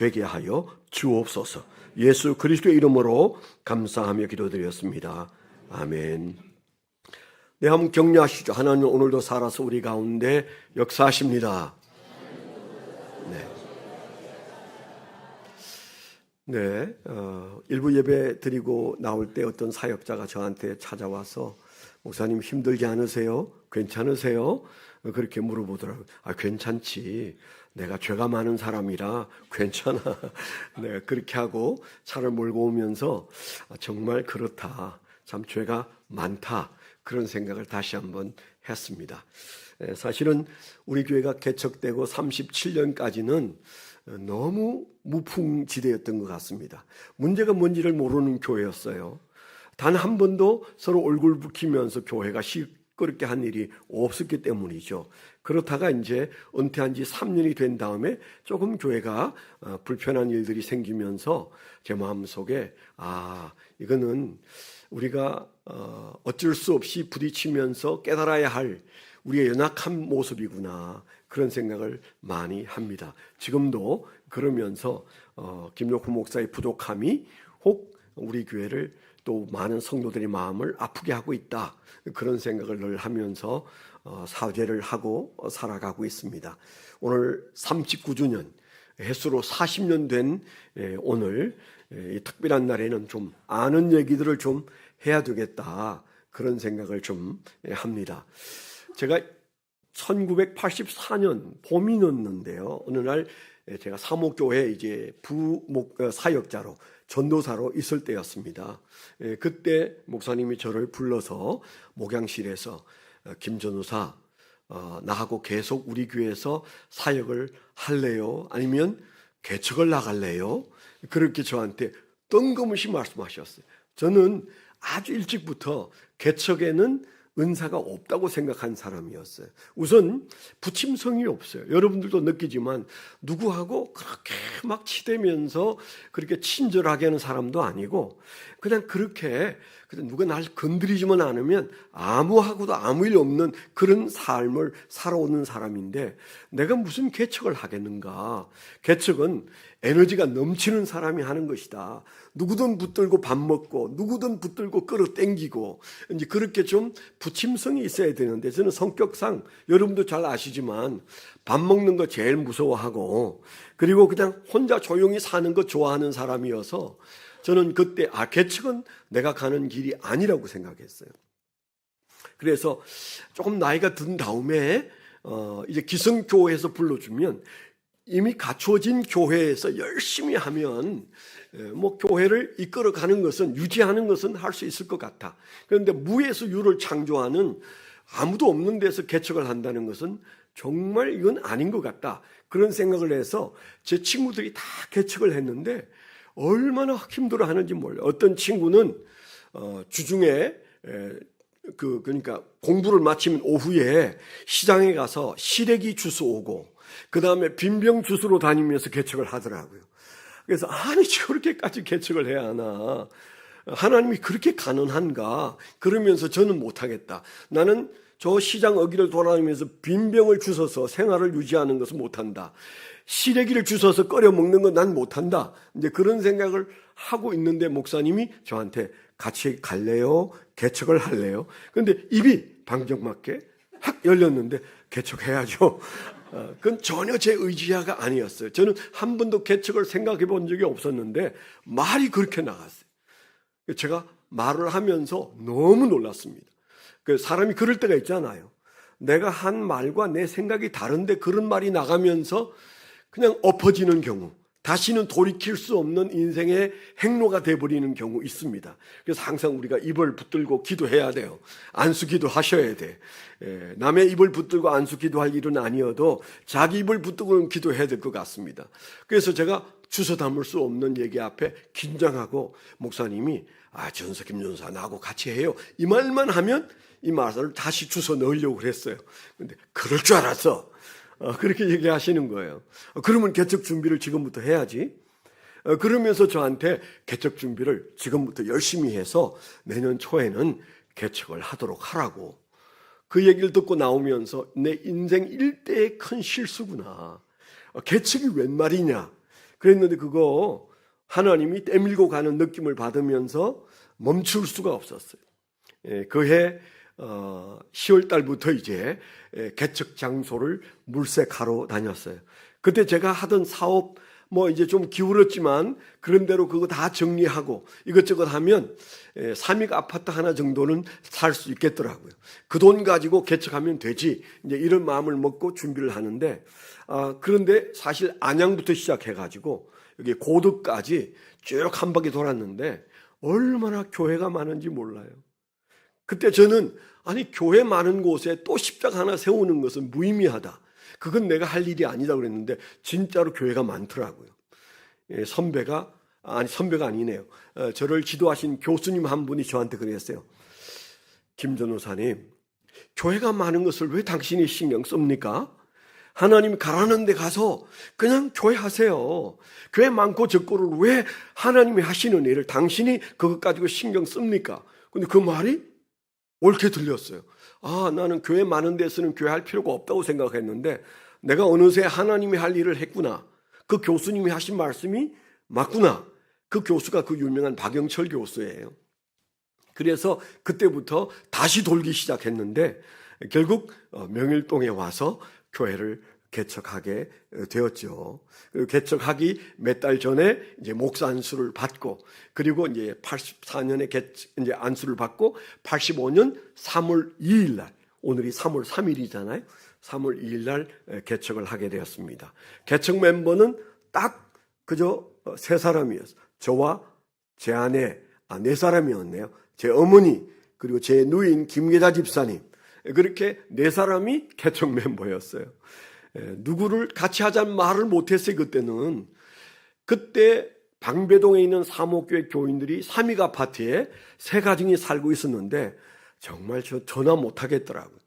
되게 하여 주옵소서. 예수 그리스도의 이름으로 감사하며 기도드렸습니다. 아멘. 네, 한번 격려하시죠. 하나님 오늘도 살아서 우리 가운데 역사하십니다. 네, 일부 예배 드리고 나올 때 어떤 사역자가 저한테 찾아와서 목사님 힘들지 않으세요? 괜찮으세요? 그렇게 물어보더라고요. 아, 괜찮지. 내가 죄가 많은 사람이라 괜찮아. 네, 그렇게 하고 차를 몰고 오면서 정말 그렇다. 참 죄가 많다. 그런 생각을 다시 한번 했습니다. 사실은 우리 교회가 개척되고 37년까지는 너무 무풍지대였던 것 같습니다. 문제가 뭔지를 모르는 교회였어요. 단 한 번도 서로 얼굴 붉히면서 교회가 시끄럽게 한 일이 없었기 때문이죠. 그렇다가 이제 은퇴한 지 3년이 된 다음에 조금 교회가 불편한 일들이 생기면서 제 마음속에 이거는 우리가 어쩔 수 없이 부딪히면서 깨달아야 할 우리의 연약한 모습이구나, 그런 생각을 많이 합니다. 지금도 그러면서 김용훈 목사의 부족함이 혹 우리 교회를 또 많은 성도들의 마음을 아프게 하고 있다, 그런 생각을 늘 하면서 사죄를 하고 살아가고 있습니다. 오늘 39주년, 횟수로 40년 된 오늘 이 특별한 날에는 좀 아는 얘기들을 좀 해야 되겠다, 그런 생각을 좀 합니다. 제가 1984년 봄이었는데요. 어느 날 제가 사목교회 이제 사역자로 전도사로 있을 때였습니다. 그때 목사님이 저를 불러서 목양실에서 김 전도사, 나하고 계속 우리 교회에서 사역을 할래요? 아니면 개척을 나갈래요? 그렇게 저한테 뜬금없이 말씀하셨어요. 저는 아주 일찍부터 개척에는 은사가 없다고 생각한 사람이었어요. 우선 부침성이 없어요. 여러분들도 느끼지만 누구하고 그렇게 막 치대면서 그렇게 친절하게 하는 사람도 아니고, 그냥 그렇게 누가 날 건드리지만 않으면 아무하고도 아무 일 없는 그런 삶을 살아오는 사람인데, 내가 무슨 개척을 하겠는가. 개척은 에너지가 넘치는 사람이 하는 것이다. 누구든 붙들고 밥 먹고 누구든 붙들고 끌어당기고 이제 그렇게 좀 부침성이 있어야 되는데, 저는 성격상 여러분도 잘 아시지만 밥 먹는 거 제일 무서워하고, 그리고 그냥 혼자 조용히 사는 거 좋아하는 사람이어서 저는 그때 개척은 내가 가는 길이 아니라고 생각했어요. 그래서 조금 나이가 든 다음에 이제 기성교회에서 불러주면 이미 갖추어진 교회에서 열심히 하면 뭐 교회를 이끌어가는 것은, 유지하는 것은 할 수 있을 것 같아. 그런데 무에서 유를 창조하는, 아무도 없는 데서 개척을 한다는 것은 정말 이건 아닌 것 같다, 그런 생각을 해서 제 친구들이 다 개척을 했는데 얼마나 힘들어 하는지 몰라요. 어떤 친구는 주중에 그러니까 공부를 마치면 오후에 시장에 가서 시래기 주스 오고 그 다음에 빈병 주스로 다니면서 개척을 하더라고요. 그래서 아니 저렇게까지 개척을 해야 하나, 하나님이 그렇게 가능한가, 그러면서 저는 못하겠다. 나는 저 시장 어귀를 돌아다니면서 빈병을 주워서 생활을 유지하는 것은 못한다. 시래기를 주워서 끓여 먹는 건 난 못한다. 이제 그런 생각을 하고 있는데 목사님이 저한테 같이 갈래요? 개척을 할래요? 그런데 입이 방정맞게 확 열렸는데 개척해야죠. 그건 전혀 제 의지가 아니었어요. 저는 한 번도 개척을 생각해 본 적이 없었는데 말이 그렇게 나갔어요. 제가 말을 하면서 너무 놀랐습니다. 사람이 그럴 때가 있잖아요. 내가 한 말과 내 생각이 다른데 그런 말이 나가면서 그냥 엎어지는 경우, 다시는 돌이킬 수 없는 인생의 행로가 돼버리는 경우 있습니다. 그래서 항상 우리가 입을 붙들고 기도해야 돼요. 안수기도 하셔야 돼. 남의 입을 붙들고 안수기도할 일은 아니어도 자기 입을 붙들고 기도해야 될 것 같습니다. 그래서 제가 주워 담을 수 없는 얘기 앞에 긴장하고, 목사님이 전서 김전사 나하고 같이 해요, 이 말만 하면 이 말을 다시 주워 넣으려고 그랬어요. 근데 그럴 줄 알았어. 그렇게 얘기하시는 거예요. 그러면 개척 준비를 지금부터 해야지. 그러면서 저한테 개척 준비를 지금부터 열심히 해서 내년 초에는 개척을 하도록 하라고. 그 얘기를 듣고 나오면서 내 인생 일대의 큰 실수구나. 개척이 웬 말이냐. 그랬는데 그거 하나님이 떼밀고 가는 느낌을 받으면서 멈출 수가 없었어요. 그해 10월 달부터 이제 개척 장소를 물색하러 다녔어요. 그때 제가 하던 사업 이제 좀 기울었지만 그런 대로 그거 다 정리하고 이것저것 하면 삼익 아파트 하나 정도는 살 수 있겠더라고요. 그 돈 가지고 개척하면 되지, 이제 이런 마음을 먹고 준비를 하는데, 그런데 사실 안양부터 시작해가지고 여기 고덕까지 쭉 한 바퀴 돌았는데 얼마나 교회가 많은지 몰라요. 그때 저는 아니 교회 많은 곳에 또 십자가 하나 세우는 것은 무의미하다, 그건 내가 할 일이 아니다 그랬는데 진짜로 교회가 많더라고요. 선배가 아니네요. 저를 지도하신 교수님 한 분이 저한테 그랬어요. 김 전호사님, 교회가 많은 것을 왜 당신이 신경 씁니까? 하나님 가라는 데 가서 그냥 교회 하세요. 교회 많고 적고를 왜 하나님이 하시는 일을 당신이 그것 가지고 신경 씁니까? 근데 그 말이 옳게 들렸어요. 나는 교회 많은 데서는 교회 할 필요가 없다고 생각했는데 내가 어느새 하나님이 할 일을 했구나. 그 교수님이 하신 말씀이 맞구나. 그 교수가 그 유명한 박영철 교수예요. 그래서 그때부터 다시 돌기 시작했는데 결국 명일동에 와서 교회를 개척하게 되었죠. 개척하기 몇 달 전에 이제 목사 안수를 받고, 그리고 이제 84년에 이제 안수를 받고 85년 3월 2일 날, 오늘이 3월 3일이잖아요. 3월 2일 날 개척을 하게 되었습니다. 개척 멤버는 딱 그저 세 사람이었어요. 저와 제 아내, 네 사람이었네요. 제 어머니, 그리고 제 누인 김계자 집사님, 그렇게 네 사람이 개척 멤버였어요. 누구를 같이 하자는 말을 못했어요. 그때는. 그때 방배동에 있는 사목교회 교인들이 삼익 아파트에 세 가정이 살고 있었는데 정말 저 전화 못하겠더라고요.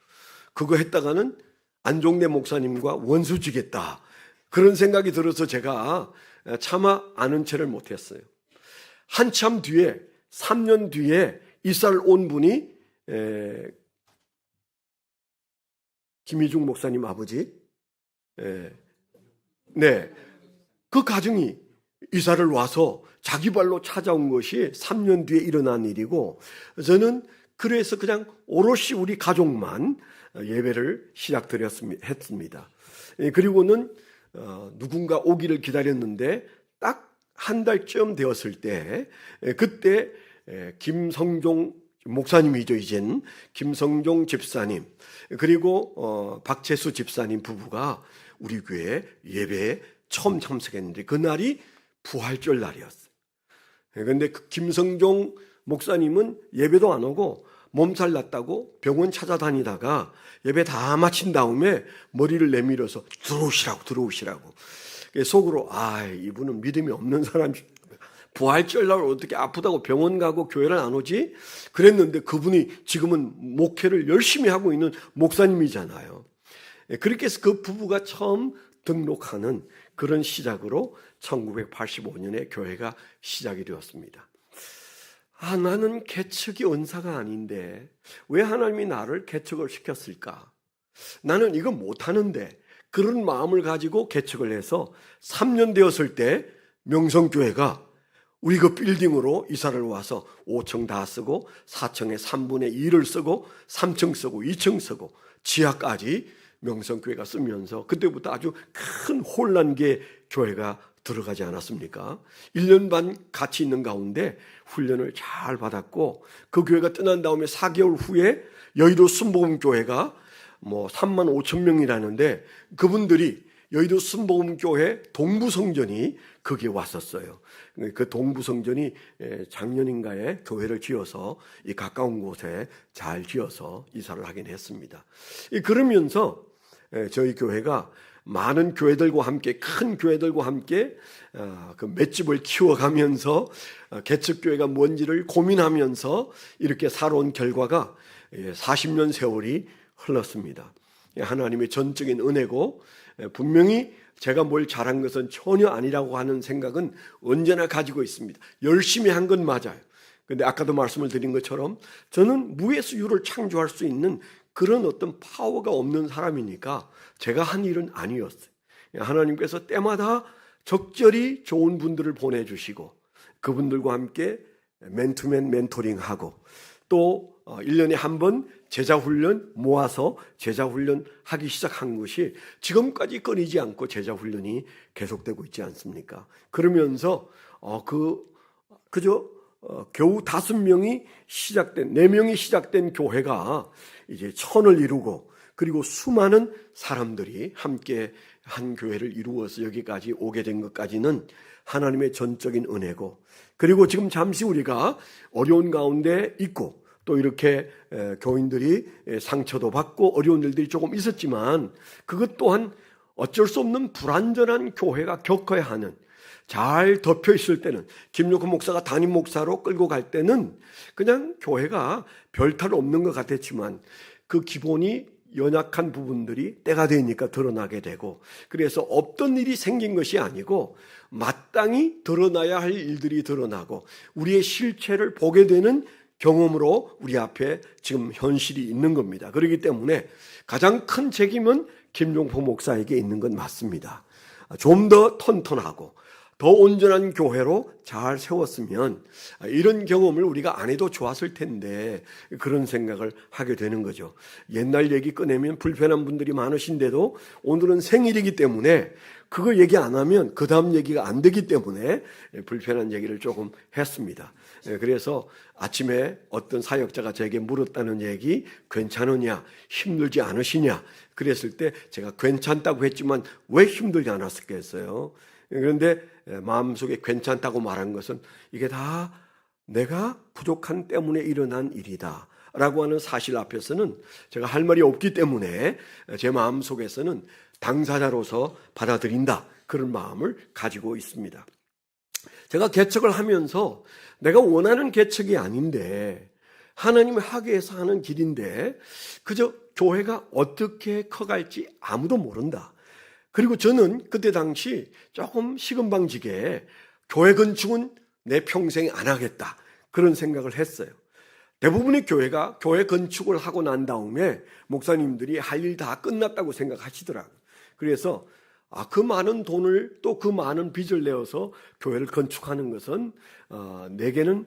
그거 했다가는 안종래 목사님과 원수 지겠다, 그런 생각이 들어서 제가 차마 아는 체를 못했어요. 한참 뒤에 3년 뒤에 이사를 온 분이 김희중 목사님 아버지, 네, 그 가정이 이사를 와서 자기 발로 찾아온 것이 3년 뒤에 일어난 일이고, 저는 그래서 그냥 오롯이 우리 가족만 예배를 했습니다. 그리고는 누군가 오기를 기다렸는데 딱 한 달쯤 되었을 때, 그때 김성종 목사님이죠, 이젠 김성종 집사님, 그리고 박재수 집사님 부부가 우리 교회 예배에 처음 참석했는데 그날이 부활절 날이었어요. 그런데 그 김성종 목사님은 예배도 안 오고 몸살 났다고 병원 찾아다니다가 예배 다 마친 다음에 머리를 내밀어서 들어오시라고 속으로 이분은 믿음이 없는 사람이 부활절날 어떻게 아프다고 병원 가고 교회를 안 오지? 그랬는데 그분이 지금은 목회를 열심히 하고 있는 목사님이잖아요. 그렇게 해서 그 부부가 처음 등록하는 그런 시작으로 1985년에 교회가 시작이 되었습니다. 나는 개척이 은사가 아닌데 왜 하나님이 나를 개척을 시켰을까? 나는 이거 못하는데, 그런 마음을 가지고 개척을 해서 3년 되었을 때 명성교회가 우리 그 빌딩으로 이사를 와서 5층 다 쓰고 4층에 3분의 2를 쓰고 3층 쓰고 2층 쓰고 지하까지 명성교회가 쓰면서 그때부터 아주 큰 혼란계 교회가 들어가지 않았습니까? 1년 반 같이 있는 가운데 훈련을 잘 받았고, 그 교회가 떠난 다음에 4개월 후에 여의도 순복음교회가 3만 5천 명이라는데 그분들이 여의도 순복음교회 동부성전이 거기에 왔었어요. 그 동부성전이 작년인가에 교회를 지어서 이 가까운 곳에 잘 지어서 이사를 하긴 했습니다. 그러면서 저희 교회가 많은 교회들과 함께, 큰 교회들과 함께 그 맷집을 키워가면서 개척교회가 뭔지를 고민하면서 이렇게 살아온 결과가 40년 세월이 흘렀습니다. 하나님의 전적인 은혜고, 분명히 제가 뭘 잘한 것은 전혀 아니라고 하는 생각은 언제나 가지고 있습니다. 열심히 한 건 맞아요. 근데 아까도 말씀을 드린 것처럼 저는 무에서 유를 창조할 수 있는 그런 어떤 파워가 없는 사람이니까 제가 한 일은 아니었어요. 하나님께서 때마다 적절히 좋은 분들을 보내주시고 그분들과 함께 맨투맨 멘토링하고 또 1년에 한 번 제자훈련 모아서 제자훈련 하기 시작한 것이 지금까지 끊이지 않고 제자훈련이 계속되고 있지 않습니까? 그러면서 그저 겨우 5명이 시작된 4명이 시작된 교회가 이제 1000을 이루고 그리고 수많은 사람들이 함께 한 교회를 이루어서 여기까지 오게 된 것까지는 하나님의 전적인 은혜고, 그리고 지금 잠시 우리가 어려운 가운데 있고 또 이렇게 교인들이 상처도 받고 어려운 일들이 조금 있었지만 그것 또한 어쩔 수 없는 불완전한 교회가 겪어야 하는, 잘 덮여 있을 때는 김용호 목사가 담임 목사로 끌고 갈 때는 그냥 교회가 별탈 없는 것 같았지만 그 기본이 연약한 부분들이 때가 되니까 드러나게 되고, 그래서 없던 일이 생긴 것이 아니고 마땅히 드러나야 할 일들이 드러나고 우리의 실체를 보게 되는 경험으로 우리 앞에 지금 현실이 있는 겁니다. 그렇기 때문에 가장 큰 책임은 김종포 목사에게 있는 건 맞습니다. 좀 더 튼튼하고 더 온전한 교회로 잘 세웠으면 이런 경험을 우리가 안 해도 좋았을 텐데 그런 생각을 하게 되는 거죠. 옛날 얘기 꺼내면 불편한 분들이 많으신데도 오늘은 생일이기 때문에 그거 얘기 안 하면 그 다음 얘기가 안 되기 때문에 불편한 얘기를 조금 했습니다. 그래서 아침에 어떤 사역자가 제게 물었다는 얘기, 괜찮으냐, 힘들지 않으시냐 그랬을 때 제가 괜찮다고 했지만 왜 힘들지 않았겠어요? 그런데 마음속에 괜찮다고 말한 것은 이게 다 내가 부족한 때문에 일어난 일이다 라고 하는 사실 앞에서는 제가 할 말이 없기 때문에 제 마음속에서는 당사자로서 받아들인다, 그런 마음을 가지고 있습니다. 제가 개척을 하면서 내가 원하는 개척이 아닌데 하나님이 하게 해서 하는 길인데 그저 교회가 어떻게 커갈지 아무도 모른다. 그리고 저는 그때 당시 조금 시금방지게 교회 건축은 내 평생 안 하겠다, 그런 생각을 했어요. 대부분의 교회가 교회 건축을 하고 난 다음에 목사님들이 할 일 다 끝났다고 생각하시더라고요. 그래서 그 많은 돈을 또 그 많은 빚을 내어서 교회를 건축하는 것은 내게는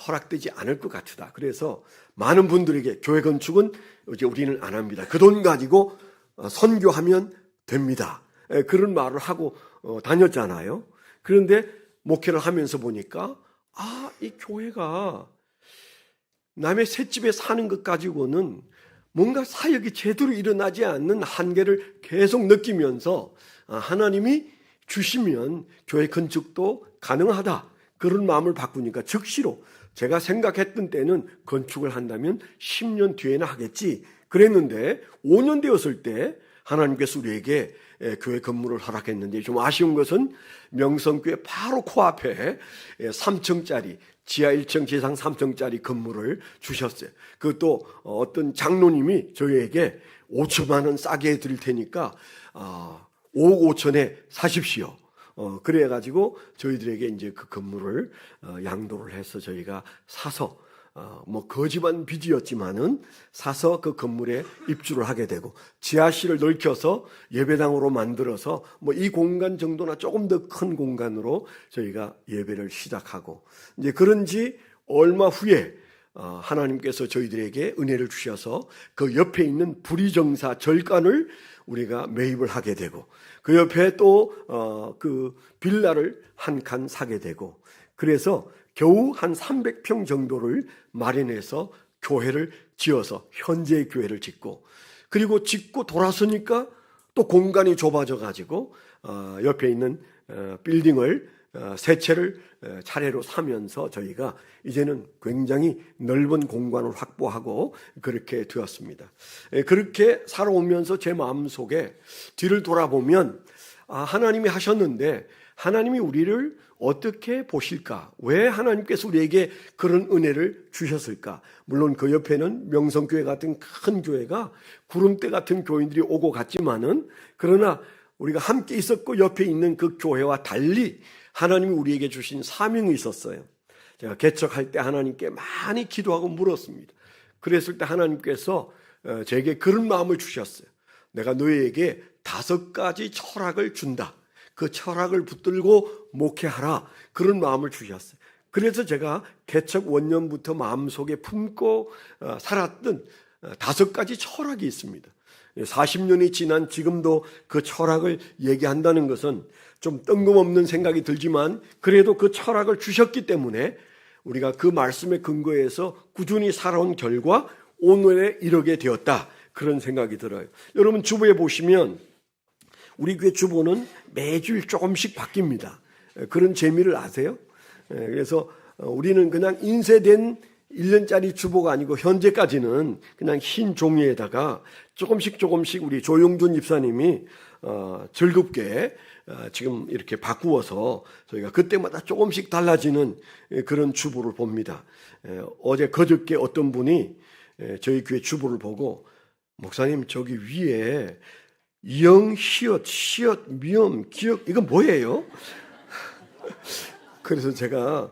허락되지 않을 것 같다. 그래서 많은 분들에게 교회 건축은 이제 우리는 안 합니다. 그 돈 가지고 선교하면 됩니다. 그런 말을 하고 다녔잖아요. 그런데 목회를 하면서 보니까 이 교회가 남의 셋집에 사는 것 가지고는 뭔가 사역이 제대로 일어나지 않는 한계를 계속 느끼면서 하나님이 주시면 교회 건축도 가능하다, 그런 마음을 바꾸니까 즉시로 제가 생각했던 때는 건축을 한다면 10년 뒤에는 하겠지 그랬는데 5년 되었을 때 하나님께서 우리에게 교회 건물을 허락했는데, 좀 아쉬운 것은 명성교회 바로 코앞에 3층짜리 지하 1층 지상 3층짜리 건물을 주셨어요. 그것도 어떤 장로님이 저희에게 5천만 원 싸게 드릴 테니까 5억 5천에 사십시오. 그래가지고 저희들에게 이제 그 건물을 양도를 해서 저희가 사서 거지반 빚이었지만은 사서 그 건물에 입주를 하게 되고 지하실을 넓혀서 예배당으로 만들어서 이 공간 정도나 조금 더 큰 공간으로 저희가 예배를 시작하고, 이제 그런지 얼마 후에 하나님께서 저희들에게 은혜를 주셔서 그 옆에 있는 부리정사 절간을 우리가 매입을 하게 되고 그 옆에 또 그 빌라를 한 칸 사게 되고, 그래서 겨우 한 300평 정도를 마련해서 교회를 지어서 현재의 교회를 짓고, 그리고 짓고 돌아서니까 또 공간이 좁아져 가지고 옆에 있는 빌딩을 세 채를 차례로 사면서 저희가 이제는 굉장히 넓은 공간을 확보하고 그렇게 되었습니다. 그렇게 살아오면서 제 마음속에 뒤를 돌아보면 하나님이 하셨는데 하나님이 우리를 어떻게 보실까? 왜 하나님께서 우리에게 그런 은혜를 주셨을까? 물론 그 옆에는 명성교회 같은 큰 교회가 구름대 같은 교인들이 오고 갔지만은, 그러나 우리가 함께 있었고 옆에 있는 그 교회와 달리 하나님이 우리에게 주신 사명이 있었어요. 제가 개척할 때 하나님께 많이 기도하고 물었습니다. 그랬을 때 하나님께서 제게 그런 마음을 주셨어요. 내가 너희에게 5가지 철학을 준다. 그 철학을 붙들고 목회하라, 그런 마음을 주셨어요. 그래서 제가 개척 원년부터 마음속에 품고 살았던 5가지 철학이 있습니다. 40년이 지난 지금도 그 철학을 얘기한다는 것은 좀 뜬금없는 생각이 들지만, 그래도 그 철학을 주셨기 때문에 우리가 그 말씀에 근거해서 꾸준히 살아온 결과 오늘에 이르게 되었다, 그런 생각이 들어요. 여러분, 주보에 보시면 우리 교회 주보는 매주일 조금씩 바뀝니다. 그런 재미를 아세요? 그래서 우리는 그냥 인쇄된 1년짜리 주보가 아니고 현재까지는 그냥 흰 종이에다가 조금씩 우리 조용준 집사님이 즐겁게 지금 이렇게 바꾸어서 저희가 그때마다 조금씩 달라지는 그런 주보를 봅니다. 어제 그저께 어떤 분이 저희 교회 주보를 보고, 목사님 저기 위에 영, 히읗, 시옷, 미음, 기역, 이건 뭐예요? 그래서 제가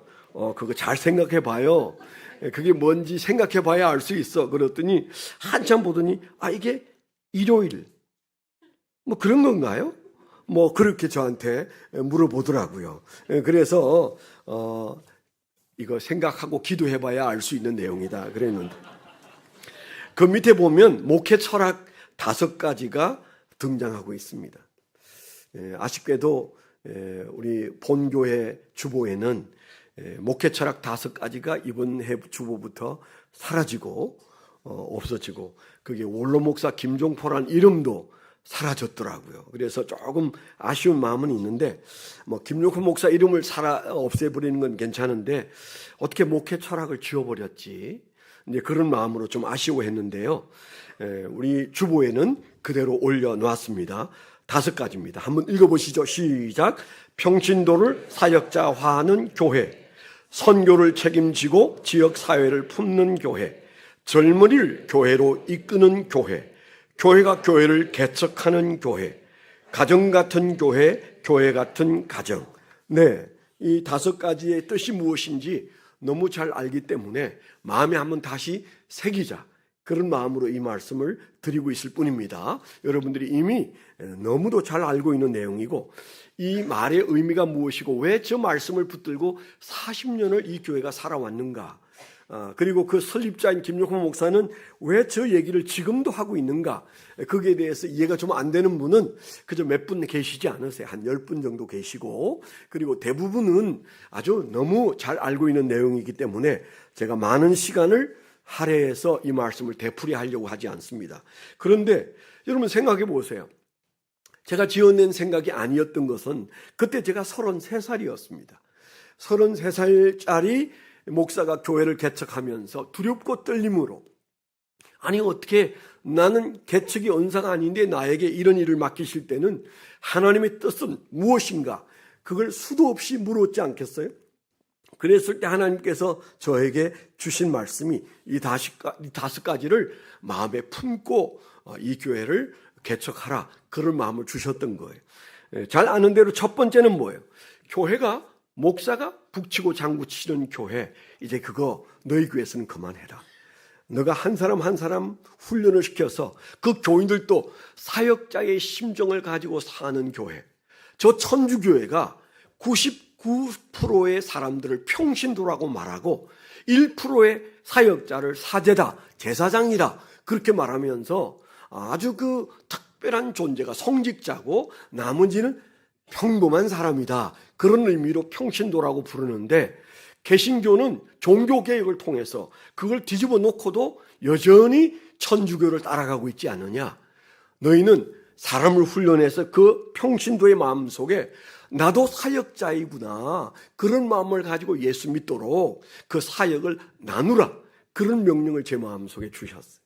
그거 잘 생각해 봐요. 그게 뭔지 생각해 봐야 알 수 있어. 그랬더니 한참 보더니 이게 일요일 뭐 그런 건가요? 뭐 그렇게 저한테 물어보더라고요. 그래서 이거 생각하고 기도해 봐야 알 수 있는 내용이다 그랬는데, 그 밑에 보면 목회 철학 5가지가 등장하고 있습니다. 아쉽게도 우리 본교회 주보에는 목회 철학 5가지가 이번 해 주보부터 사라지고 없어지고, 그게 원로 목사 김종포라는 이름도 사라졌더라고요. 그래서 조금 아쉬운 마음은 있는데, 뭐 김종포 목사 이름을 없애버리는 건 괜찮은데 어떻게 목회 철학을 지워버렸지, 이제 그런 마음으로 좀 아쉬워했는데요. 우리 주보에는 그대로 올려놓았습니다. 5가지입니다. 한번 읽어보시죠. 시작. 평신도를 사역자화하는 교회, 선교를 책임지고 지역사회를 품는 교회, 젊은이를 교회로 이끄는 교회, 교회가 교회를 개척하는 교회, 가정 같은 교회, 교회 같은 가정. 네, 이 5가지의 뜻이 무엇인지 너무 잘 알기 때문에 마음에 한번 다시 새기자, 그런 마음으로 이 말씀을 드리고 있을 뿐입니다. 여러분들이 이미 너무도 잘 알고 있는 내용이고, 이 말의 의미가 무엇이고 왜 저 말씀을 붙들고 40년을 이 교회가 살아왔는가, 그리고 그 설립자인 김용호 목사는 왜 저 얘기를 지금도 하고 있는가, 거기에 대해서 이해가 좀 안 되는 분은 그저 몇 분 계시지 않으세요. 한 10분 정도 계시고, 그리고 대부분은 아주 너무 잘 알고 있는 내용이기 때문에 제가 많은 시간을 할애해서 이 말씀을 되풀이하려고 하지 않습니다. 그런데 여러분 생각해 보세요. 제가 지어낸 생각이 아니었던 것은 그때 제가 33살이었습니다. 33살짜리 목사가 교회를 개척하면서 두렵고 떨림으로, 아니 어떻게 나는 개척이 언사가 아닌데 나에게 이런 일을 맡기실 때는 하나님의 뜻은 무엇인가, 그걸 수도 없이 물었지 않겠어요? 그랬을 때 하나님께서 저에게 주신 말씀이 이 5가지를 마음에 품고 이 교회를 개척하라, 그런 마음을 주셨던 거예요. 잘 아는 대로 첫 번째는 뭐예요? 교회가 목사가 북치고 장구치는 교회, 이제 그거 너희 교회에서는 그만해라. 너가 한 사람 한 사람 훈련을 시켜서 그 교인들도 사역자의 심정을 가지고 사는 교회. 저 천주교회가 99%의 사람들을 평신도라고 말하고 1%의 사역자를 사제다, 제사장이다, 그렇게 말하면서 아주 그 특별한 존재가 성직자고 나머지는 평범한 사람이다, 그런 의미로 평신도라고 부르는데, 개신교는 종교개혁을 통해서 그걸 뒤집어 놓고도 여전히 천주교를 따라가고 있지 않느냐. 너희는 사람을 훈련해서 그 평신도의 마음속에 나도 사역자이구나, 그런 마음을 가지고 예수 믿도록 그 사역을 나누라, 그런 명령을 제 마음속에 주셨어요.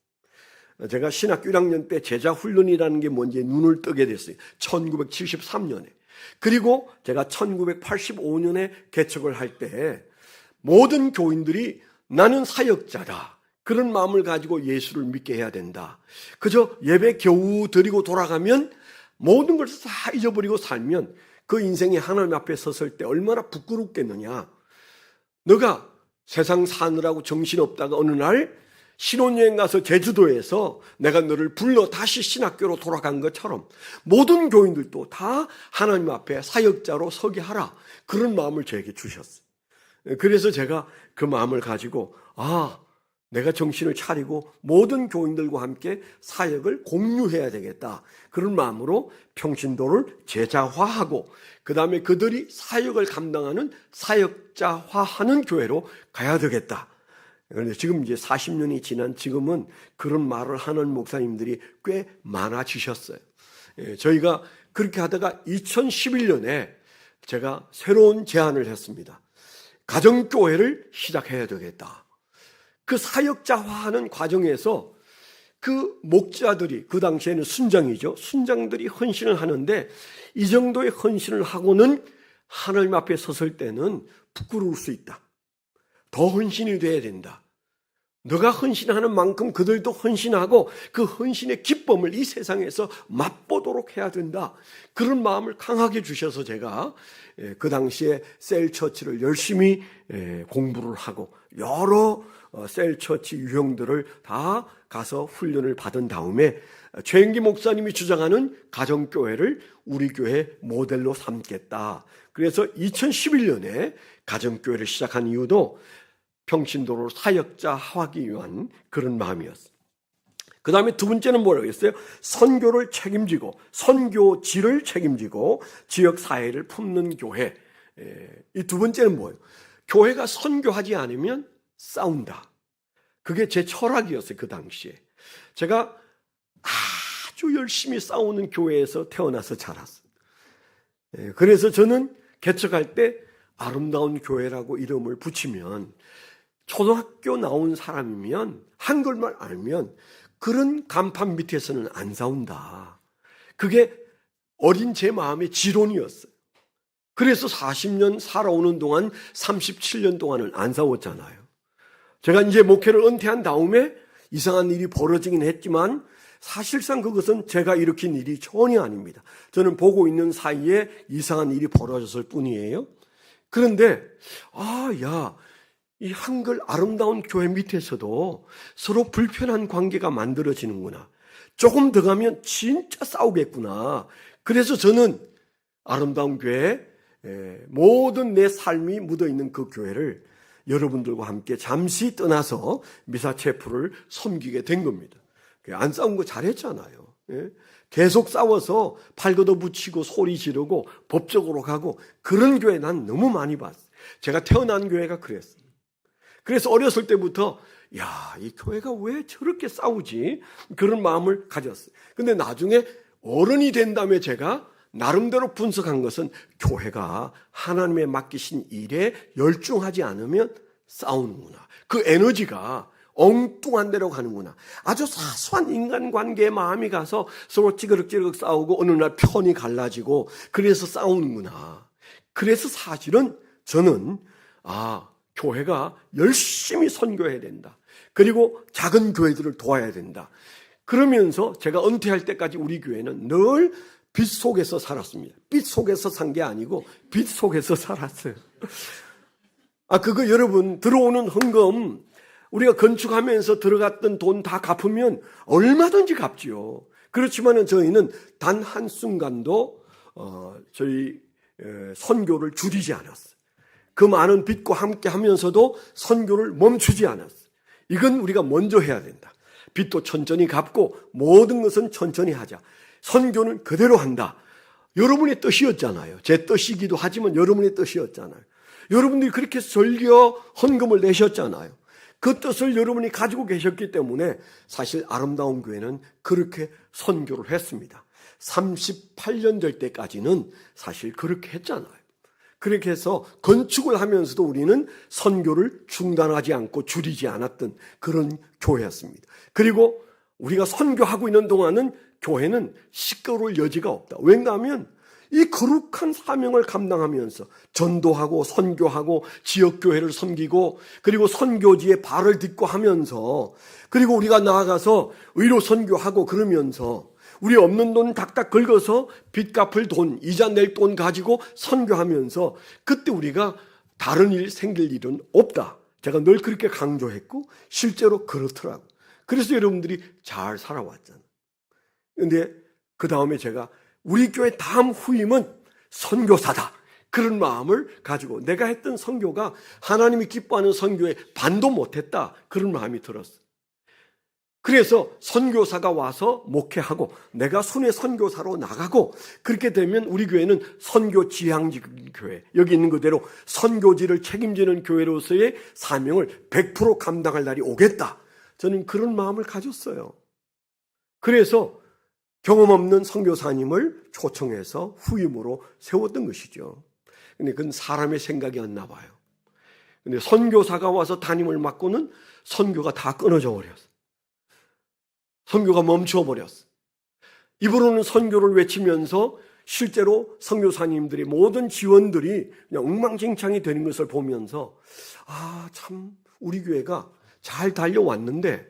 제가 신학교 1학년 때 제자훈련이라는 게 뭔지 눈을 뜨게 됐어요. 1973년에. 그리고 제가 1985년에 개척을 할 때 모든 교인들이 나는 사역자다, 그런 마음을 가지고 예수를 믿게 해야 된다. 그저 예배 겨우 드리고 돌아가면 모든 것을 다 잊어버리고 살면 그 인생이 하나님 앞에 섰을 때 얼마나 부끄럽겠느냐. 너가 세상 사느라고 정신없다가 어느 날 신혼여행 가서 제주도에서 내가 너를 불러 다시 신학교로 돌아간 것처럼 모든 교인들도 다 하나님 앞에 사역자로 서게 하라. 그런 마음을 저에게 주셨어요. 그래서 제가 그 마음을 가지고 내가 정신을 차리고 모든 교인들과 함께 사역을 공유해야 되겠다. 그런 마음으로 평신도를 제자화하고 그 다음에 그들이 사역을 감당하는 사역자화하는 교회로 가야 되겠다. 그런데 지금 이제 40년이 지난 지금은 그런 말을 하는 목사님들이 꽤 많아지셨어요. 저희가 그렇게 하다가 2011년에 제가 새로운 제안을 했습니다. 가정교회를 시작해야 되겠다. 그 사역자화하는 과정에서 그 목자들이, 그 당시에는 순장이죠. 순장들이 헌신을 하는데 이 정도의 헌신을 하고는 하나님 앞에 섰을 때는 부끄러울 수 있다. 더 헌신이 돼야 된다. 너가 헌신하는 만큼 그들도 헌신하고 그 헌신의 기쁨을 이 세상에서 맛보도록 해야 된다. 그런 마음을 강하게 주셔서 제가 그 당시에 셀처치를 열심히 공부를 하고 여러 셀처치 유형들을 다 가서 훈련을 받은 다음에 최영기 목사님이 주장하는 가정교회를 우리 교회 모델로 삼겠다. 그래서 2011년에 가정교회를 시작한 이유도 평신도로 사역자화하기 위한 그런 마음이었어요. 그 다음에 두 번째는 뭐라고 했어요? 선교를 책임지고 선교지를 책임지고 지역사회를 품는 교회. 이 두 번째는 뭐예요? 교회가 선교하지 않으면 싸운다. 그게 제 철학이었어요. 그 당시에. 제가 아주 열심히 싸우는 교회에서 태어나서 자랐어요. 그래서 저는 개척할 때 아름다운 교회라고 이름을 붙이면 초등학교 나온 사람이면 한글만 알면 그런 간판 밑에서는 안 싸운다. 그게 어린 제 마음의 지론이었어요. 그래서 40년 살아오는 동안 37년 동안은 안 싸웠잖아요. 제가 이제 목회를 은퇴한 다음에 이상한 일이 벌어지긴 했지만 사실상 그것은 제가 일으킨 일이 전혀 아닙니다. 저는 보고 있는 사이에 이상한 일이 벌어졌을 뿐이에요. 그런데 이 한글 아름다운 교회 밑에서도 서로 불편한 관계가 만들어지는구나. 조금 더 가면 진짜 싸우겠구나. 그래서 저는 아름다운 교회, 모든 내 삶이 묻어있는 그 교회를 여러분들과 함께 잠시 떠나서 미사체프를 섬기게 된 겁니다. 안 싸운 거 잘했잖아요. 계속 싸워서 팔 걷어붙이고 소리 지르고 법적으로 가고 그런 교회 난 너무 많이 봤어요. 제가 태어난 교회가 그랬어요. 그래서 어렸을 때부터 이 교회가 왜 저렇게 싸우지? 그런 마음을 가졌어요. 근데 나중에 어른이 된 다음에 제가 나름대로 분석한 것은 교회가 하나님의 맡기신 일에 열중하지 않으면 싸우는구나. 그 에너지가 엉뚱한 데로 가는구나. 아주 사소한 인간관계에 마음이 가서 서로 찌그럭찌그럭 싸우고 어느 날 편이 갈라지고 그래서 싸우는구나. 그래서 사실은 저는 교회가 열심히 선교해야 된다. 그리고 작은 교회들을 도와야 된다. 그러면서 제가 은퇴할 때까지 우리 교회는 늘 빛 속에서 살았습니다. 빛 속에서 산 게 아니고 빛 속에서 살았어요. 그거 여러분 들어오는 헌금 우리가 건축하면서 들어갔던 돈 다 갚으면 얼마든지 갚지요. 그렇지만은 저희는 단 한순간도 저희 선교를 줄이지 않았어요. 그 많은 빚과 함께 하면서도 선교를 멈추지 않았어요. 이건 우리가 먼저 해야 된다. 빚도 천천히 갚고 모든 것은 천천히 하자. 선교는 그대로 한다. 여러분의 뜻이었잖아요. 제 뜻이기도 하지만 여러분의 뜻이었잖아요. 여러분들이 그렇게 설교 헌금을 내셨잖아요. 그 뜻을 여러분이 가지고 계셨기 때문에 사실 아름다운 교회는 그렇게 선교를 했습니다. 38년 될 때까지는 사실 그렇게 했잖아요. 그렇게 해서 건축을 하면서도 우리는 선교를 중단하지 않고 줄이지 않았던 그런 교회였습니다. 그리고 우리가 선교하고 있는 동안은 교회는 시끄러울 여지가 없다. 왜냐하면 이 거룩한 사명을 감당하면서 전도하고 선교하고 지역교회를 섬기고 그리고 선교지에 발을 딛고 하면서 그리고 우리가 나아가서 의료 선교하고 그러면서 우리 없는 돈 닥닥 긁어서 빚 갚을 돈, 이자 낼 돈 가지고 선교하면서 그때 우리가 다른 일 생길 일은 없다. 제가 늘 그렇게 강조했고 실제로 그렇더라고요. 그래서 여러분들이 잘 살아왔잖아요. 그런데 그 다음에 제가 우리 교회 다음 후임은 선교사다, 그런 마음을 가지고 내가 했던 선교가 하나님이 기뻐하는 선교에 반도 못했다, 그런 마음이 들었어요. 그래서 선교사가 와서 목회하고 내가 순회 선교사로 나가고, 그렇게 되면 우리 교회는 선교 지향직 교회, 여기 있는 그대로 선교지를 책임지는 교회로서의 사명을 100% 감당할 날이 오겠다, 저는 그런 마음을 가졌어요. 그래서 경험 없는 선교사님을 초청해서 후임으로 세웠던 것이죠. 근데 그건 사람의 생각이었나 봐요. 근데 선교사가 와서 담임을 맡고는 선교가 다 끊어져 버렸어요. 선교가 멈춰버렸어. 입으로는 선교를 외치면서 실제로 선교사님들의 모든 지원들이 그냥 엉망진창이 되는 것을 보면서 참 우리 교회가 잘 달려왔는데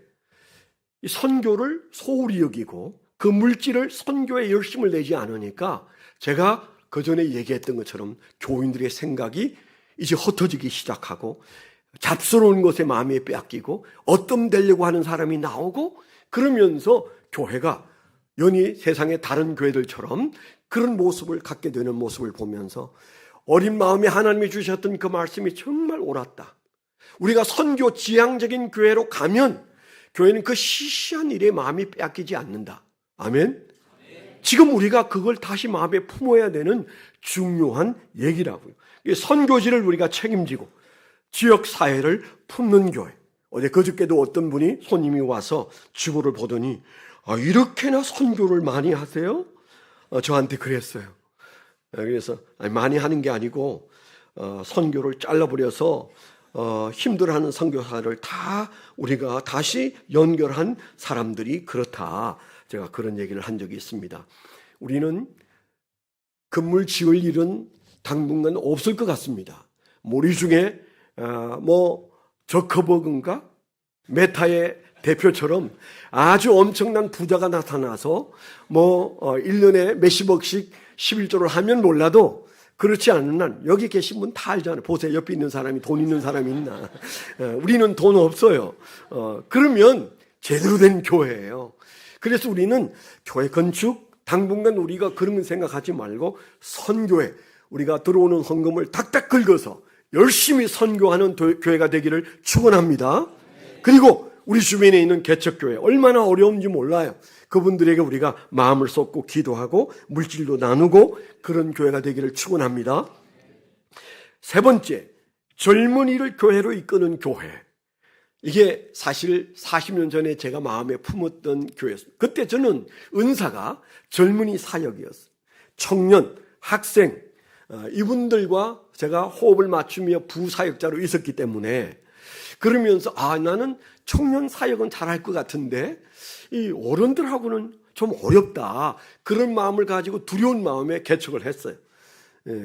이 선교를 소홀히 여기고 그 물질을 선교에 열심을 내지 않으니까 제가 그 전에 얘기했던 것처럼 교인들의 생각이 이제 흩어지기 시작하고 잡스러운 것에 마음이 빼앗기고 어뜸되려고 하는 사람이 나오고, 그러면서 교회가 연히 세상의 다른 교회들처럼 그런 모습을 갖게 되는 모습을 보면서 어린 마음에 하나님이 주셨던 그 말씀이 정말 옳았다. 우리가 선교 지향적인 교회로 가면 교회는 그 시시한 일에 마음이 빼앗기지 않는다. 아멘? 지금 우리가 그걸 다시 마음에 품어야 되는 중요한 얘기라고요. 선교지를 우리가 책임지고 지역사회를 품는 교회. 어제 그저께도 어떤 분이 손님이 와서 주보를 보더니 이렇게나 선교를 많이 하세요? 저한테 그랬어요. 그래서 많이 하는 게 아니고 선교를 잘라버려서 힘들어하는 선교사를 다 우리가 다시 연결한 사람들이 그렇다, 제가 그런 얘기를 한 적이 있습니다. 우리는 건물 지을 일은 당분간 없을 것 같습니다. 우리 중에 저커버그인가 메타의 대표처럼 아주 엄청난 부자가 나타나서 1년에 몇십억씩 11조를 하면 몰라도, 그렇지 않은 한 여기 계신 분 다 알잖아요. 보세요, 옆에 있는 사람이 돈 있는 사람이 있나. 우리는 돈 없어요. 그러면 제대로 된 교회예요. 그래서 우리는 교회 건축 당분간 우리가 그런 생각하지 말고 선교회, 우리가 들어오는 헌금을 닥닥 긁어서 열심히 선교하는 교회가 되기를 축원합니다. 그리고 우리 주변에 있는 개척교회, 얼마나 어려운지 몰라요. 그분들에게 우리가 마음을 쏟고 기도하고 물질도 나누고 그런 교회가 되기를 축원합니다. 세 번째, 젊은이를 교회로 이끄는 교회. 이게 사실 40년 전에 제가 마음에 품었던 교회였습니다. 그때 저는 은사가 젊은이 사역이었어요. 청년, 학생, 이분들과 제가 호흡을 맞추며 부사역자로 있었기 때문에, 그러면서 나는 청년 사역은 잘할 것 같은데 이 어른들하고는 좀 어렵다, 그런 마음을 가지고 두려운 마음에 개척을 했어요.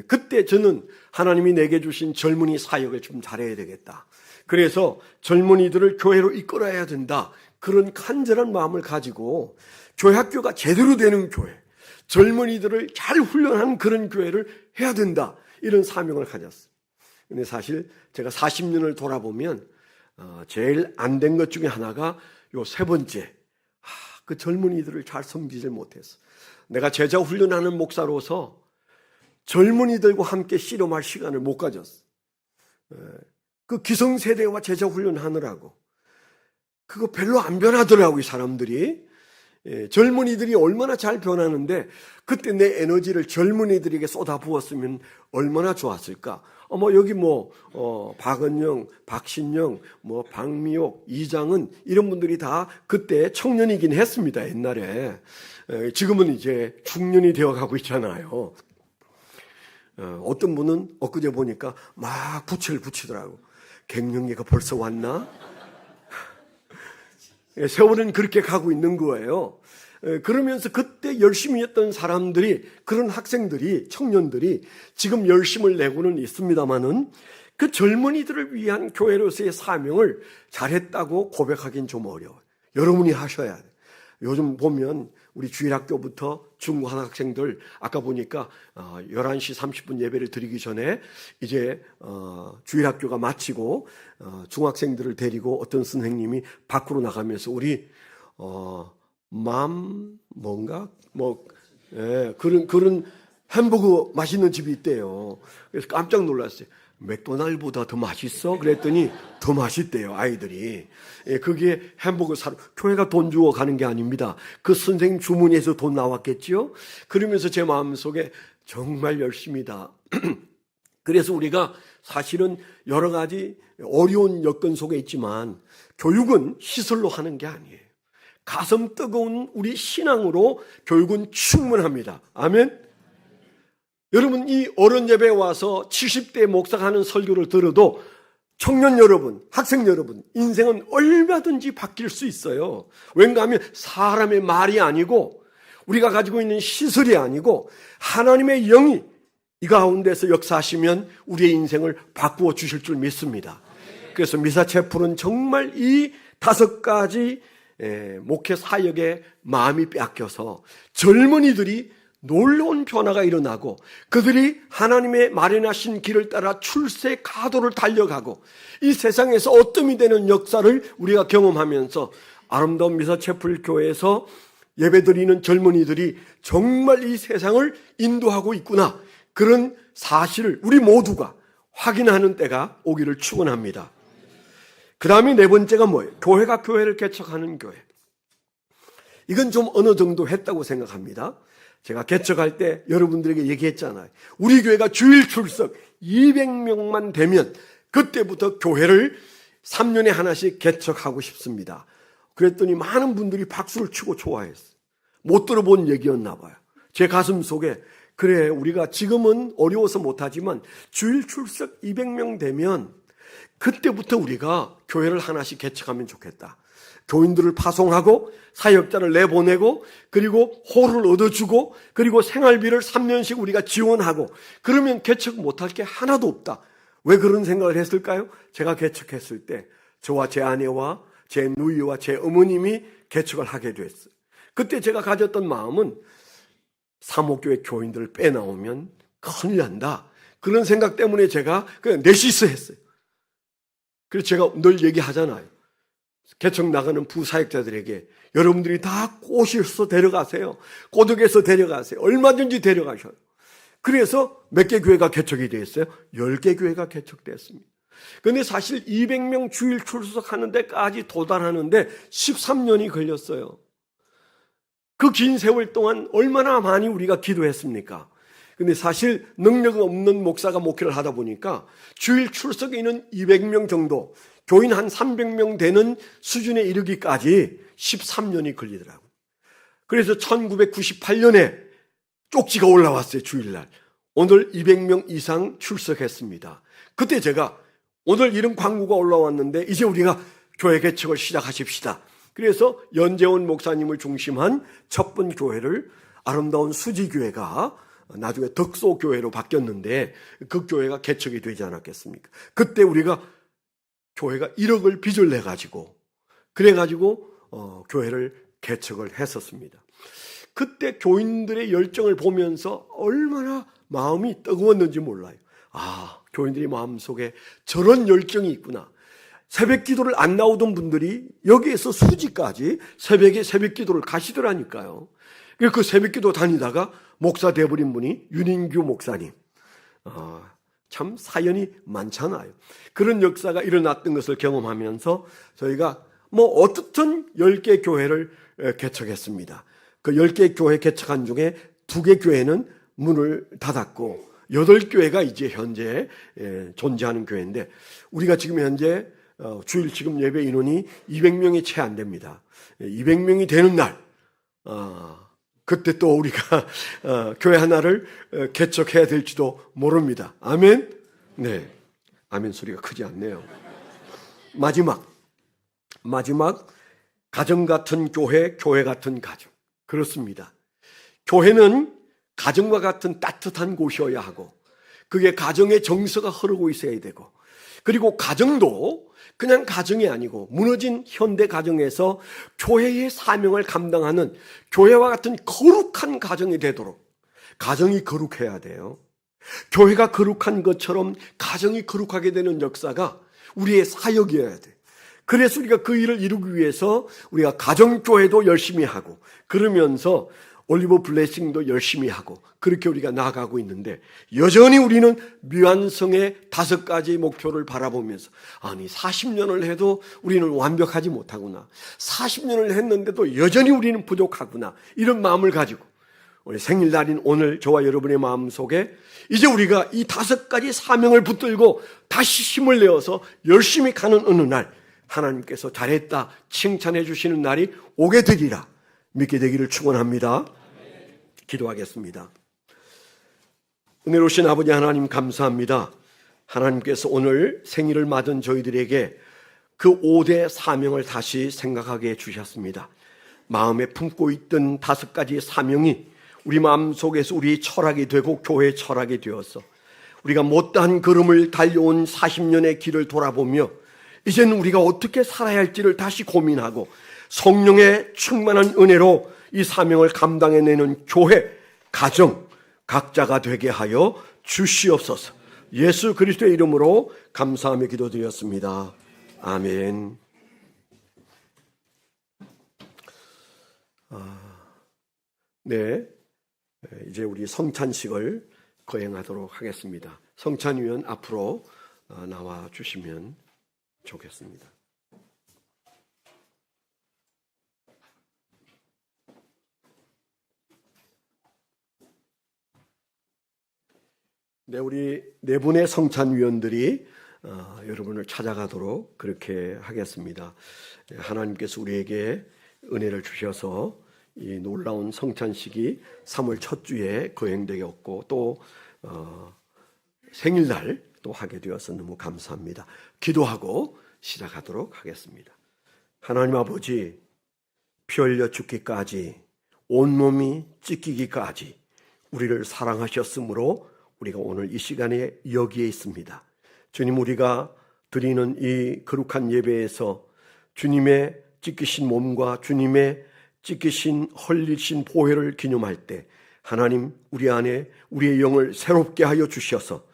그때 저는 하나님이 내게 주신 젊은이 사역을 좀 잘해야 되겠다, 그래서 젊은이들을 교회로 이끌어야 된다, 그런 간절한 마음을 가지고 교회 학교가 제대로 되는 교회, 젊은이들을 잘 훈련하는 그런 교회를 해야 된다, 이런 사명을 가졌어요. 근데 사실 제가 40년을 돌아보면 제일 안 된 것 중에 하나가 요 세 번째, 그 젊은이들을 잘 섬기질 못했어. 내가 제자 훈련하는 목사로서 젊은이들과 함께 씨름할 시간을 못 가졌어. 그 기성세대와 제자 훈련하느라고 그거 별로 안 변하더라고요, 사람들이. 젊은이들이 얼마나 잘 변하는데 그때 내 에너지를 젊은이들에게 쏟아부었으면 얼마나 좋았을까. 여기 박은영, 박신영, 박미옥, 이장은 이런 분들이 다 그때 청년이긴 했습니다, 옛날에. 지금은 이제 중년이 되어가고 있잖아요. 어떤 분은 엊그제 보니까 막 부채를 붙이더라고. 갱년기가 벌써 왔나? 세월은 그렇게 가고 있는 거예요. 그러면서 그때 열심히 했던 사람들이, 그런 학생들이, 청년들이 지금 열심을 내고는 있습니다마는 그 젊은이들을 위한 교회로서의 사명을 잘했다고 고백하기는 좀 어려워요. 여러분이 하셔야 돼요. 요즘 보면 우리 주일학교부터 중고등학생들 아까 보니까 11시 30분 예배를 드리기 전에 이제 주일학교가 마치고 중학생들을 데리고 어떤 선생님이 밖으로 나가면서 우리 그런 햄버거 맛있는 집이 있대요. 그래서 깜짝 놀랐어요. 맥도날드보다 더 맛있어? 그랬더니 더 맛있대요, 아이들이. 그게 햄버거 사러 교회가 돈 주고 가는 게 아닙니다. 그 선생님 주머니에서 돈 나왔겠지요? 그러면서 제 마음속에 정말 열심이다. 그래서 우리가 사실은 여러 가지 어려운 여건 속에 있지만 교육은 시설로 하는 게 아니에요. 가슴 뜨거운 우리 신앙으로 교육은 충분합니다. 아멘. 여러분, 이 어른 예배에 와서 70대 목사가 하는 설교를 들어도 청년 여러분, 학생 여러분, 인생은 얼마든지 바뀔 수 있어요. 왠가 하면 사람의 말이 아니고 우리가 가지고 있는 시설이 아니고 하나님의 영이 이 가운데서 역사하시면 우리의 인생을 바꾸어 주실 줄 믿습니다. 그래서 미사체풀은 정말 이 5가지 목회 사역에 마음이 뺏겨서 젊은이들이 놀라운 변화가 일어나고 그들이 하나님의 마련하신 길을 따라 출세 가도를 달려가고 이 세상에서 어뜸이 되는 역사를 우리가 경험하면서 아름다운 미사체풀 교회에서 예배드리는 젊은이들이 정말 이 세상을 인도하고 있구나, 그런 사실을 우리 모두가 확인하는 때가 오기를 축원합니다. 그 다음에 4번째가 뭐예요? 교회가 교회를 개척하는 교회. 이건 좀 어느 정도 했다고 생각합니다. 제가 개척할 때 여러분들에게 얘기했잖아요. 우리 교회가 주일 출석 200명만 되면 그때부터 교회를 3년에 하나씩 개척하고 싶습니다. 그랬더니 많은 분들이 박수를 치고 좋아했어요. 못 들어본 얘기였나 봐요. 제 가슴 속에 그래, 우리가 지금은 어려워서 못하지만 주일 출석 200명 되면 그때부터 우리가 교회를 하나씩 개척하면 좋겠다. 교인들을 파송하고 사역자를 내보내고 그리고 홀을 얻어주고 그리고 생활비를 3년씩 우리가 지원하고 그러면 개척 못할 게 하나도 없다. 왜 그런 생각을 했을까요? 제가 개척했을 때 저와 제 아내와 제 누이와 제 어머님이 개척을 하게 됐어요. 그때 제가 가졌던 마음은 사목교회 교인들을 빼나오면 큰일 난다. 그런 생각 때문에 제가 그냥 넷이서 했어요. 그래서 제가 늘 얘기하잖아요. 개척 나가는 부사역자들에게 여러분들이 다 꼬셔서 데려가세요. 꼬득해서 데려가세요. 얼마든지 데려가셔요. 그래서 몇 개 교회가 개척이 됐어요? 10개 교회가 개척됐습니다. 그런데 사실 200명 주일 출석하는 데까지 도달하는데 13년이 걸렸어요. 그 긴 세월 동안 얼마나 많이 우리가 기도했습니까? 근데 사실 능력 없는 목사가 목회를 하다 보니까 주일 출석에 있는 200명 정도, 교인 한 300명 되는 수준에 이르기까지 13년이 걸리더라고요. 그래서 1998년에 쪽지가 올라왔어요, 주일날. 오늘 200명 이상 출석했습니다. 그때 제가 오늘 이런 광고가 올라왔는데 이제 우리가 교회 개척을 시작하십시다. 그래서 연재원 목사님을 중심한 첫 번 교회를 아름다운 수지교회가 나중에 덕소교회로 바뀌었는데 그 교회가 개척이 되지 않았겠습니까? 그때 우리가 교회가 1억을 빚을 내가지고 그래가지고 교회를 개척을 했었습니다. 그때 교인들의 열정을 보면서 얼마나 마음이 뜨거웠는지 몰라요. 아, 교인들의 마음속에 저런 열정이 있구나. 새벽 기도를 안 나오던 분들이 여기에서 수지까지 새벽에 새벽 기도를 가시더라니까요. 그 새벽 기도 다니다가 목사 돼버린 분이 윤인규 목사님. 참 사연이 많잖아요. 그런 역사가 일어났던 것을 경험하면서 저희가 어떻든 10개 교회를 개척했습니다. 그 10개 교회 개척한 중에 2개 교회는 문을 닫았고 8교회가 이제 현재 존재하는 교회인데 우리가 지금 현재 주일 지금 예배 인원이 200명이 채 안 됩니다. 200명이 되는 날 그때 또 우리가 교회 하나를 개척해야 될지도 모릅니다. 아멘? 네, 아멘 소리가 크지 않네요. 마지막 가정 같은 교회, 교회 같은 가정. 그렇습니다. 교회는 가정과 같은 따뜻한 곳이어야 하고 그게 가정의 정서가 흐르고 있어야 되고, 그리고 가정도 그냥 가정이 아니고 무너진 현대 가정에서 교회의 사명을 감당하는 교회와 같은 거룩한 가정이 되도록, 가정이 거룩해야 돼요. 교회가 거룩한 것처럼 가정이 거룩하게 되는 역사가 우리의 사역이어야 돼. 그래서 우리가 그 일을 이루기 위해서 우리가 가정교회도 열심히 하고, 그러면서 올리브 블레싱도 열심히 하고, 그렇게 우리가 나아가고 있는데, 여전히 우리는 미완성의 5가지 목표를 바라보면서, 아니 40년을 해도 우리는 완벽하지 못하구나, 40년을 했는데도 여전히 우리는 부족하구나, 이런 마음을 가지고 우리 생일날인 오늘 저와 여러분의 마음속에 이제 우리가 이 5가지 사명을 붙들고 다시 힘을 내어서 열심히 가는 어느 날 하나님께서 잘했다 칭찬해 주시는 날이 오게 되리라 믿게 되기를 축원합니다. 기도하겠습니다. 은혜로우신 아버지 하나님, 감사합니다. 하나님께서 오늘 생일을 맞은 저희들에게 그 5대 사명을 다시 생각하게 해주셨습니다. 마음에 품고 있던 5가지 사명이 우리 마음속에서 우리의 철학이 되고 교회의 철학이 되어서 우리가 못다한 걸음을 달려온 40년의 길을 돌아보며 이제는 우리가 어떻게 살아야 할지를 다시 고민하고 성령의 충만한 은혜로 이 사명을 감당해내는 교회, 가정, 각자가 되게 하여 주시옵소서. 예수 그리스도의 이름으로 감사하며 기도드렸습니다. 아멘. 네, 이제 우리 성찬식을 거행하도록 하겠습니다. 성찬위원 앞으로 나와 주시면 좋겠습니다. 네, 우리 4분의 성찬위원들이 여러분을 찾아가도록 그렇게 하겠습니다. 하나님께서 우리에게 은혜를 주셔서 이 놀라운 성찬식이 3월 첫 주에 거행되었고 또 생일날 또 하게 되어서 너무 감사합니다. 기도하고 시작하도록 하겠습니다. 하나님 아버지, 피 흘려 죽기까지, 온몸이 찢기기까지 우리를 사랑하셨으므로 우리가 오늘 이 시간에 여기에 있습니다. 주님, 우리가 드리는 이 거룩한 예배에서 주님의 찢기신 몸과 주님의 찢기신 헐리신 보혈을 기념할 때 하나님, 우리 안에 우리의 영을 새롭게 하여 주셔서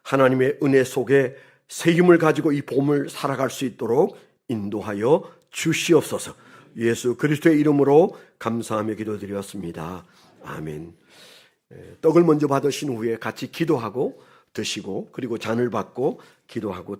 하나님의 은혜 속에 새 힘을 가지고 이 봄을 살아갈 수 있도록 인도하여 주시옵소서. 예수 그리스도의 이름으로 감사하며 기도드렸습니다. 아멘. 떡을 먼저 받으신 후에 같이 기도하고 드시고, 그리고 잔을 받고 기도하고 드시고